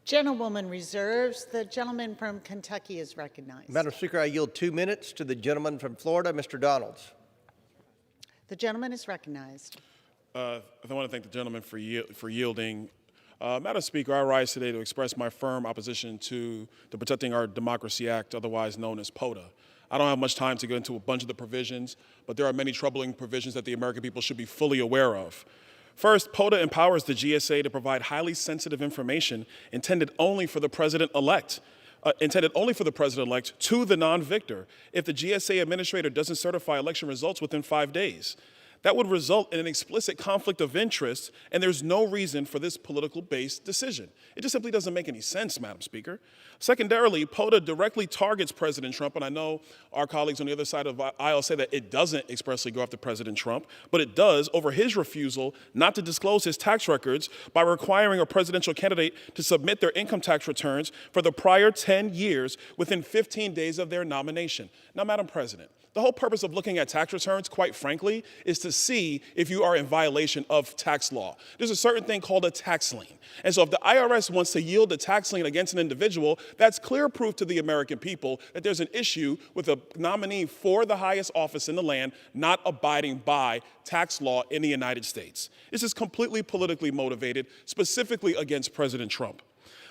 Gentlewoman reserves. The gentleman from Kentucky is recognized. Madam Speaker, I yield 2 minutes to the gentleman from Florida, Mr. Donalds. The gentleman is recognized. I want to thank the gentleman for yielding. Madam Speaker, I rise today to express my firm opposition to the Protecting Our Democracy Act, otherwise known as POTA. I don't have much time to go into a bunch of the provisions, but there are many troubling provisions that the American people should be fully aware of. First, POTA empowers the GSA to provide highly sensitive information intended only for the president-elect to the non-victor if the GSA administrator doesn't certify election results within 5 days. That would result in an explicit conflict of interest, and there's no reason for this political-based decision. It just simply doesn't make any sense, Madam Speaker. Secondarily, POTA directly targets President Trump, and I know our colleagues on the other side of the aisle say that it doesn't expressly go after President Trump, but it does over his refusal not to disclose his tax records by requiring a presidential candidate to submit their income tax returns for the prior 10 years within 15 days of their nomination. Now, Madam President, the whole purpose of looking at tax returns, quite frankly, is to see if you are in violation of tax law. There's a certain thing called a tax lien. And so if the IRS wants to yield a tax lien against an individual, that's clear proof to the American people that there's an issue with a nominee for the highest office in the land not abiding by tax law in the United States. This is completely politically motivated, specifically against President Trump.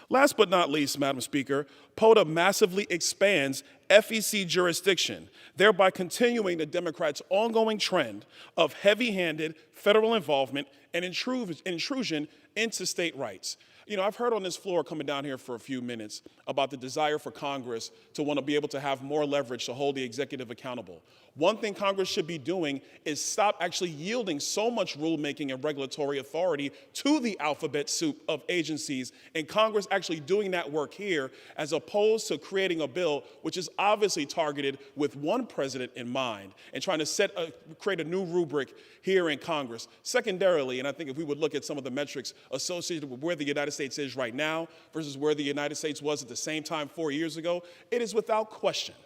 Last but not least, Madam Speaker, POTA massively expands FEC jurisdiction, thereby continuing the Democrats' ongoing trend of heavy-handed federal involvement and intrusion into state rights. You know, I've heard on this floor coming down here for a few minutes about the desire for Congress to want to be able to have more leverage to hold the executive accountable. One thing Congress should be doing is stop actually yielding so much rulemaking and regulatory authority to the alphabet soup of agencies, and Congress actually doing that work here as opposed to creating a bill which is obviously targeted with one president in mind and trying to create a new rubric here in Congress. Secondarily, and I think if we would look at some of the metrics associated with where the United States is right now versus where the United States was at the same time 4 years ago, it is without question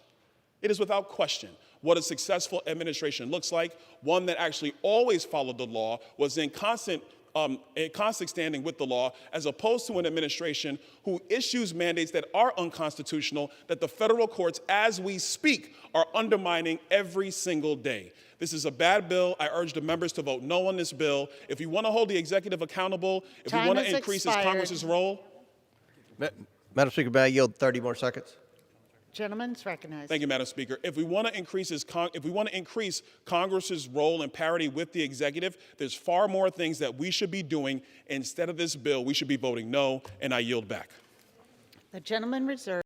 what a successful administration looks like, one that actually always followed the law, was in constant standing with the law, as opposed to an administration who issues mandates that are unconstitutional, that the federal courts, as we speak, are undermining every single day. This is a bad bill. I urge the members to vote no on this bill. If we want to hold the executive accountable, if we want to increase Congress's role. Madam Speaker, may I yield 30 more seconds? Gentleman's recognized. Thank you, Madam Speaker. If we want to increase Congress's role and parity with the executive, there's far more things that we should be doing instead of this bill. We should be voting no, and I yield back. The gentleman reserves.